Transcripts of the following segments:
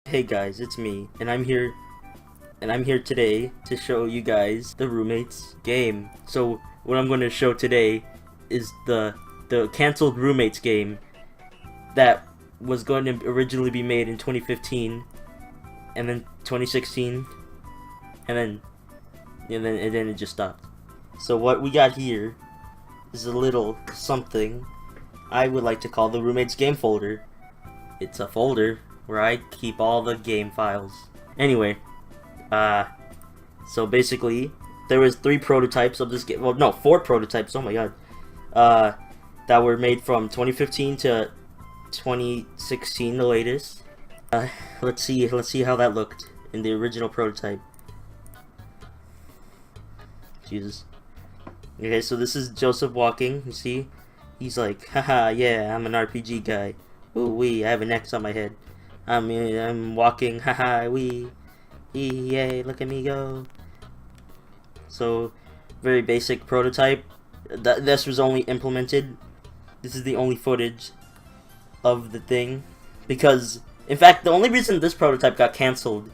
Hey guys, it's me, and I'm here today to show you guys the Roommates game. So what I'm going to show today is the canceled Roommates game that was going to originally be made in 2015 and then 2016 and then it just stopped. So what we got here is a little something I would like to call the Roommates game folder. It's a folder where I keep all the game files. Anyway, so basically, there was 3 prototypes of this game. Well, no, 4 prototypes. Oh my god, that were made from 2015 to 2016, the latest. Let's see how that looked in the original prototype. Jesus. Okay, so this is Joseph walking. You see, he's like, haha, yeah, I'm an RPG guy. Ooh wee, I have an X on my head. I'm walking, haha, wee, yay, look at me go. So, very basic prototype. This was only implemented. This is the only footage of the thing. Because, in fact, the only reason this prototype got cancelled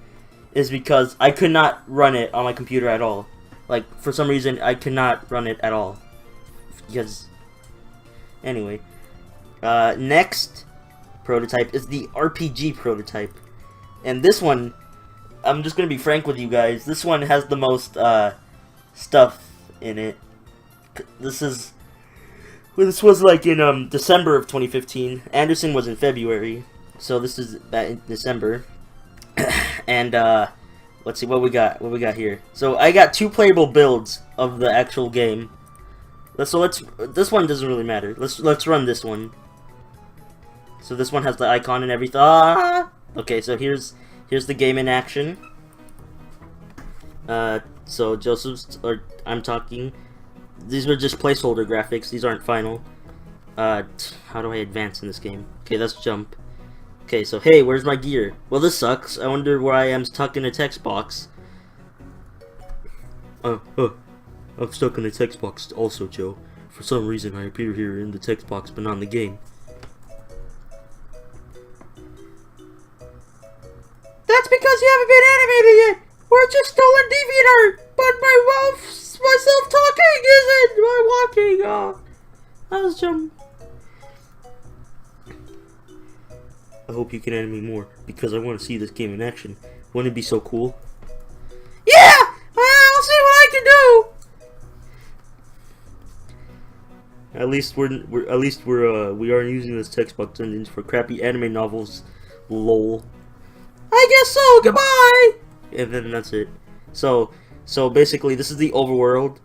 is because I could not run it on my computer at all. Like, for some reason, I could not run it at all. Because, anyway. Next prototype is the RPG prototype, and this one, I'm just gonna be frank with you guys, this one has the most stuff in it. This was like in December of 2015. Anderson was in February, so this is in December. And let's see what we got here. So I got 2 playable builds of the actual game. This one doesn't really matter. Let's run this one. So this one has the icon and everything. Okay, so here's the game in action. So I'm talking. These were just placeholder graphics. These aren't final. How do I advance in this game? Okay, let's jump. Okay, so hey, where's my gear? Well, this sucks. I wonder where I am stuck in a text box. I'm stuck in a text box also, Joe. For some reason, I appear here in the text box, but not in the game. That's because you haven't been animated yet. We're just stolen DeviantArt. But myself talking isn't my walking. I was jumping. I hope you can animate more, because I want to see this game in action. Wouldn't it be so cool? Yeah! I'll see what I can do. At least we aren't using this text box engines for crappy anime novels. Lol. I guess so. Goodbye. And then that's it. So basically, this is the overworld.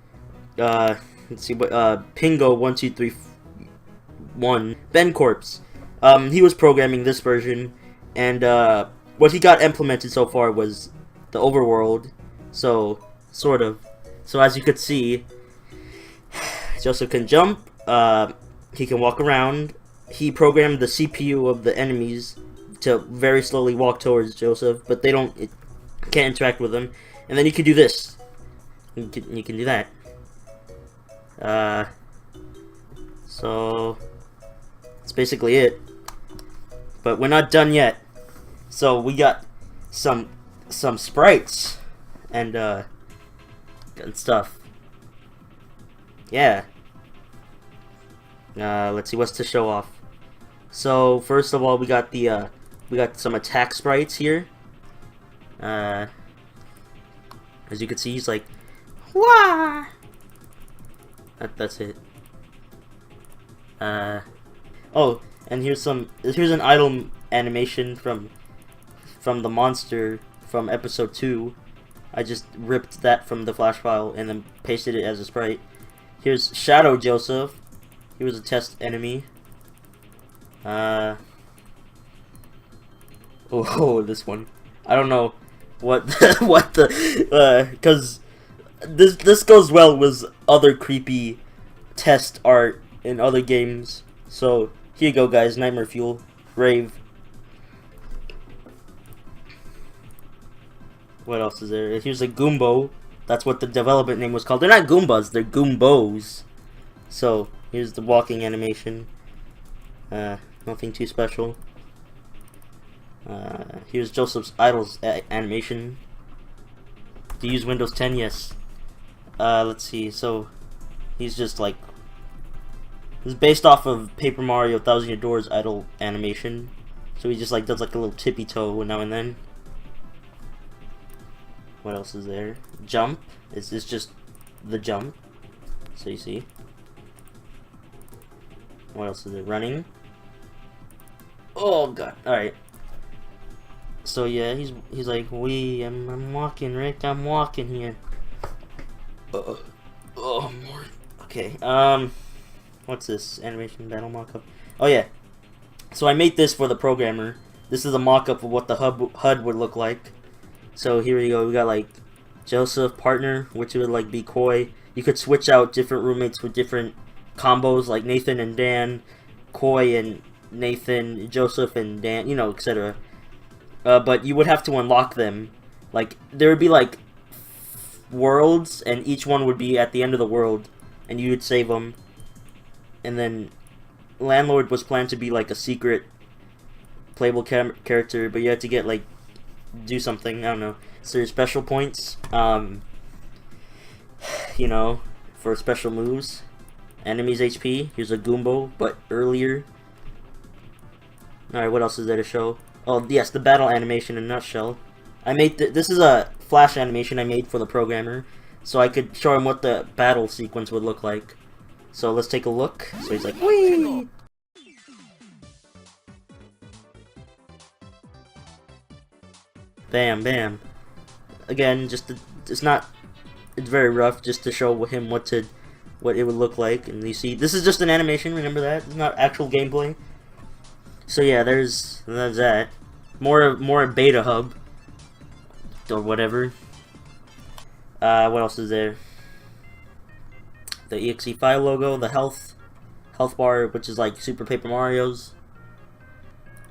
Let's see what Pingo 1231 Ben Corpse. He was programming this version, and what he got implemented so far was the overworld. So sort of. So as you could see, Joseph can jump. He can walk around. He programmed the CPU of the enemies to very slowly walk towards Joseph, but they can't interact with him. And then you can do this. You can do that. So that's basically it. But we're not done yet. So we got some sprites and stuff. Yeah. Let's see what's to show off. So first of all, we got some attack sprites here. As you can see, he's like, Wah! That's it. Oh, and here's an idle animation from the monster from episode 2. I just ripped that from the flash file and then pasted it as a sprite. Here's Shadow Joseph. He was a test enemy. Oh, this one. I don't know what because this goes well with other creepy test art in other games. So here you go, guys. Nightmare Fuel, Rave. What else is there? Here's a Goombo. That's what the development name was called. They're not Goombas, they're Goombos. So here's the walking animation. Nothing too special. Here's Joseph's Idol's animation. Do you use Windows 10? Yes. Let's see. So he's just like, it's based off of Paper Mario Thousand Year Door's idle animation. So he just like does like a little tippy toe now and then. What else is there? Jump. It's just the jump. So you see. What else is there? Running. Oh god. Alright. So yeah, he's like, I'm walking, Rick. I'm walking here. Oh more. Okay. What's this? Animation battle mockup. Oh yeah. So I made this for the programmer. This is a mockup of what the HUD would look like. So here we go. We got like Joseph partner, which would like be Koi. You could switch out different roommates with different combos, like Nathan and Dan, Koi and Nathan, Joseph and Dan, you know, etc. But you would have to unlock them. Like there would be like worlds, and each one would be at the end of the world, and you would save them. And then Landlord was planned to be like a secret playable character, but you had to get like do something. I don't know. So there's special points, you know, for special moves. Enemies HP. Here's a Goombo, but earlier. Alright, what else is there to show? Oh, yes, the battle animation in a nutshell. I made this is a flash animation I made for the programmer, so I could show him what the battle sequence would look like. So let's take a look. So he's like, whee! Bam, bam. Again, it's very rough, just to show him what it would look like. And you see, this is just an animation. Remember that? It's not actual gameplay. So yeah, there's that. More beta hub or whatever. What else is there? The exe file logo, the health bar, which is like Super Paper Mario's.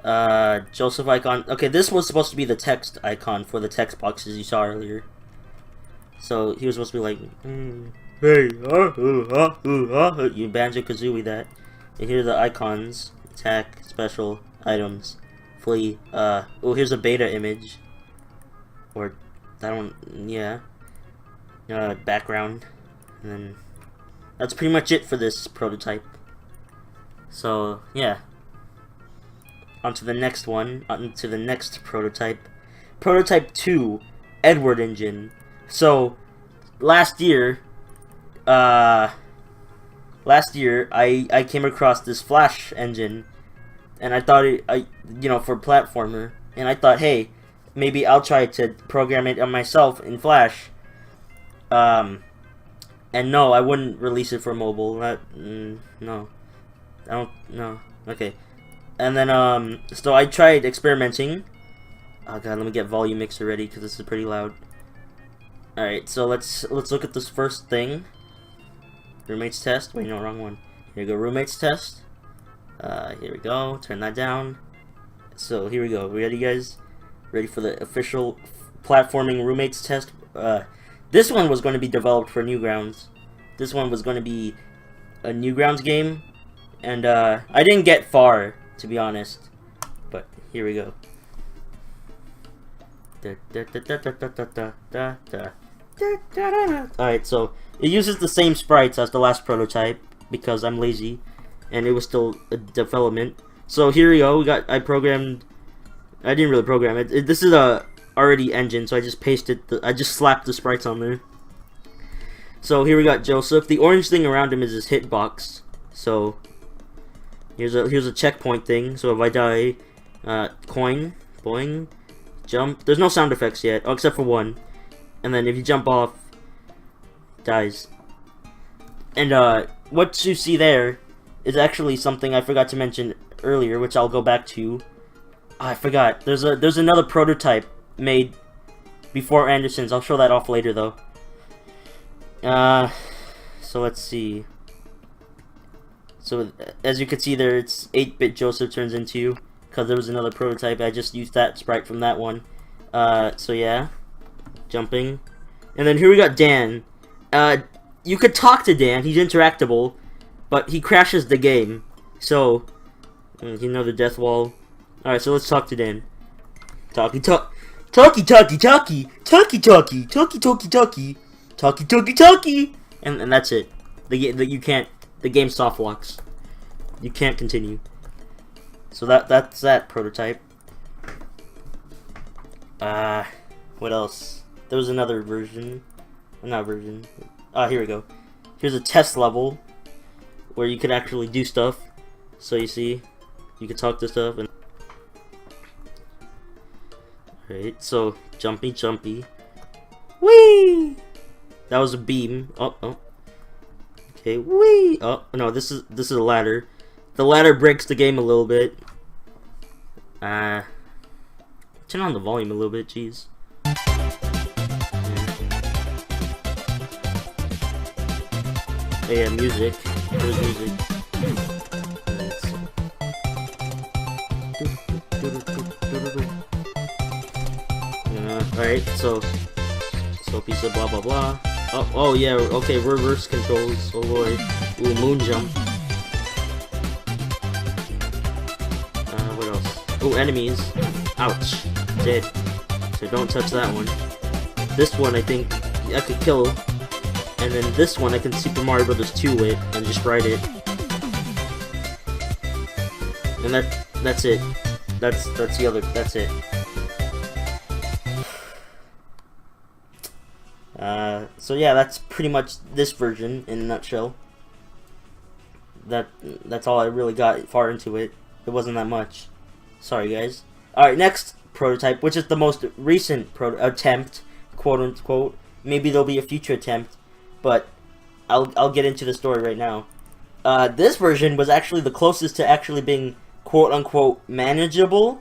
Joseph icon. Okay, this was supposed to be the text icon for the text boxes you saw earlier. So he was supposed to be like, hey, you Banjo-Kazooie that. And here are the icons: attack, special, items, flee. Oh, here's a beta image. Or that one, yeah. Background, and then that's pretty much it for this prototype. So yeah. On to the next one, on to the next prototype. Prototype 2, Edward Engine. So, last year I came across this Flash engine, and I thought for platformer, and I thought, hey, maybe I'll try to program it on myself in Flash. And no, I wouldn't release it for mobile. No. I don't, no. Okay. And then, so I tried experimenting. Oh god, let me get volume mixer ready, because this is pretty loud. Alright, so let's look at this first thing. Roommates test. Wait, no, wrong one. Here we go, roommates test. Here we go, turn that down. So, here we go. Ready, guys? Ready for the official platforming roommates test? This one was going to be developed for Newgrounds. This one was going to be a Newgrounds game. And, I didn't get far, to be honest, but here we go. Alright, so it uses the same sprites as the last prototype because I'm lazy and it was still a development. So here we go. I didn't really program it. This is a already engine, so I just I just slapped the sprites on there. So here we got Joseph. The orange thing around him is his hitbox. So here's a checkpoint thing. So if I die, coin, boing, jump. There's no sound effects yet, except for one. And then if you jump off, dies. And what you see there is actually something I forgot to mention earlier, which I'll go back to. Oh, I forgot. There's another prototype made before Anderson's. I'll show that off later though. So let's see. So as you can see there, it's 8-bit Joseph turns into, because there was another prototype. I just used that sprite from that one. So yeah, jumping, and then here we got Dan. You could talk to Dan. He's interactable, but he crashes the game. So you know the death wall. All right, so let's talk to Dan. Talkie talk. Talkie talkie talkie. Talkie talkie. Talkie talkie talkie. Talkie talkie talkie. And that's it. You can't. The game soft locks. You can't continue. So that's that prototype. What else? There was another version. Not version. Here we go. Here's a test level where you could actually do stuff. So you see, you can talk to stuff and. Alright, so jumpy, jumpy. Whee! That was a beam. Oh. Okay, whee! Oh no, this is a ladder. The ladder breaks the game a little bit. Turn on the volume a little bit, jeez. Yeah, music. There's music. Alright, so piece of blah blah blah. Oh yeah, okay, reverse controls. Oh boy. Ooh, moon jump. What else? Ooh, enemies. Ouch. Dead. So don't touch that one. This one I think I could kill. And then this one I can Super Mario Brothers 2 it and just ride it. And that's it. That's the other. That's it. So yeah, that's pretty much this version in a nutshell. That's all I really got far into it. It wasn't that much. Sorry guys. Alright, next prototype, which is the most recent attempt, quote unquote. Maybe there'll be a future attempt, but I'll get into the story right now. This version was actually the closest to actually being quote unquote manageable.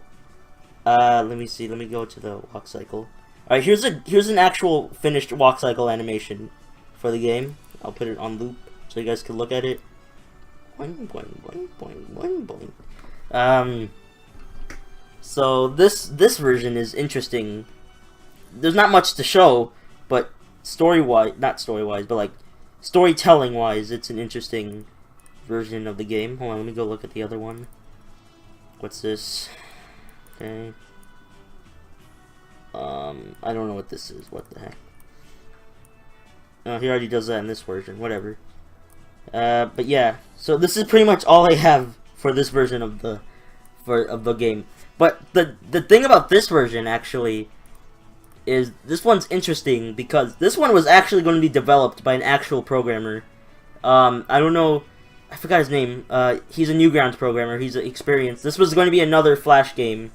Let me see. Let me go to the walk cycle. Alright, here's an actual finished walk cycle animation for the game. I'll put it on loop so you guys can look at it. Boing, boing, boing, boing, boing, boing. So this version is interesting. There's not much to show, but not story-wise, but like storytelling-wise, it's an interesting version of the game. Hold on, let me go look at the other one. What's this? Okay. I don't know what this is. What the heck? Oh, he already does that in this version. Whatever. But yeah. So this is pretty much all I have for this version of the game. But the thing about this version actually is this one's interesting because this one was actually going to be developed by an actual programmer. I don't know. I forgot his name. He's a Newgrounds programmer. He's experienced. This was going to be another Flash game.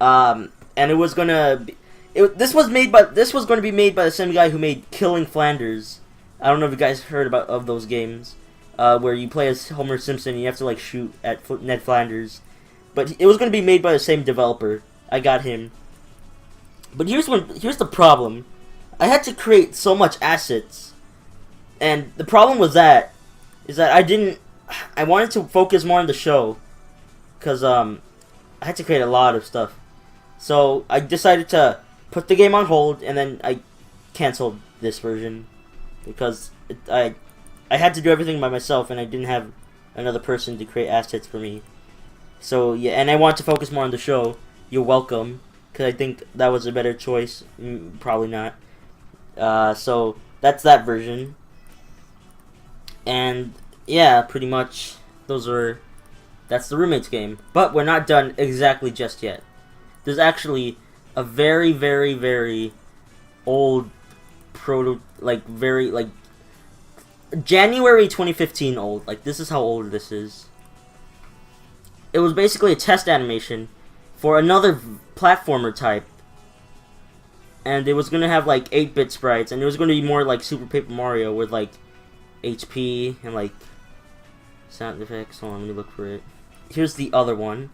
And it was gonna be, this was going to be made by the same guy who made Killing Flanders. I don't know if you guys heard of those games, where you play as Homer Simpson and you have to like shoot at Ned Flanders. But it was going to be made by the same developer. I got him. But here's the problem. I had to create so much assets, and the problem was that I wanted to focus more on the show, cause I had to create a lot of stuff. So I decided to put the game on hold, and then I canceled this version because I had to do everything by myself, and I didn't have another person to create assets for me. So yeah, and I want to focus more on the show. You're welcome, because I think that was a better choice. Probably not. So that's that version. And yeah, pretty much that's the Roommates game. But we're not done exactly just yet. There's actually a very, very, very old January 2015 old. Like, this is how old this is. It was basically a test animation for another platformer type. And it was going to have, like, 8-bit sprites. And it was going to be more like Super Paper Mario with, like, HP and, like, sound effects. Hold on, let me look for it. Here's the other one.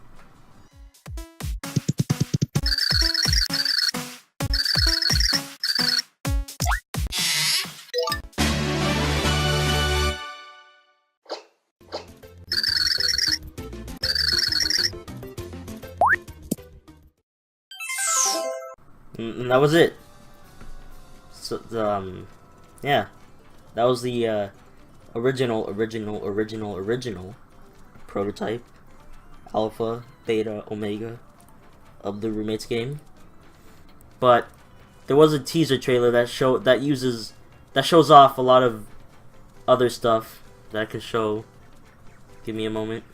And that was it. So, yeah. That was the, original prototype. Alpha, Beta, Omega of the Roommates game. But there was a teaser trailer that shows off a lot of other stuff that I could show. Give me a moment.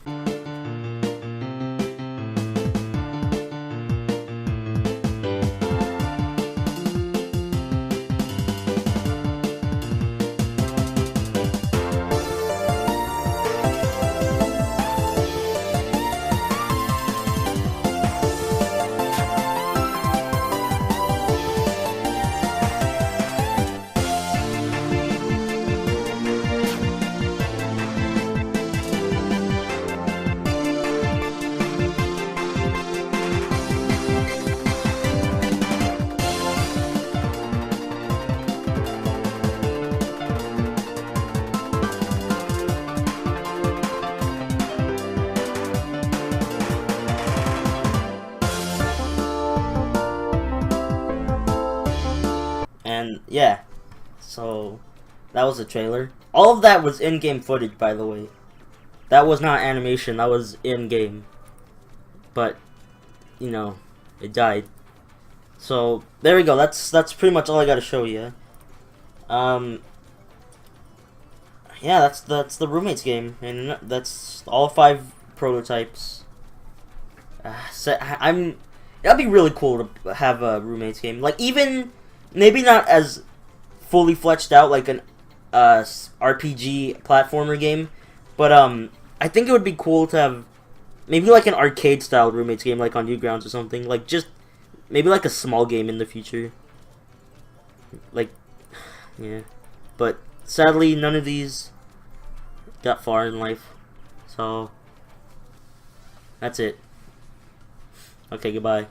And yeah, so that was the trailer. All of that was in-game footage, by the way. That was not animation, that was in-game. But, you know, it died. So, there we go, that's pretty much all I gotta show you. Yeah, that's the Roommates game, and that's all 5 prototypes. That'd be really cool to have a Roommates game. Like, even, maybe not as fully fleshed out like an RPG platformer game, but I think it would be cool to have maybe like an arcade style Roommates game, like on Newgrounds or something. Like just maybe like a small game in the future. Like, yeah, but sadly none of these got far in life, so that's it. Okay, goodbye.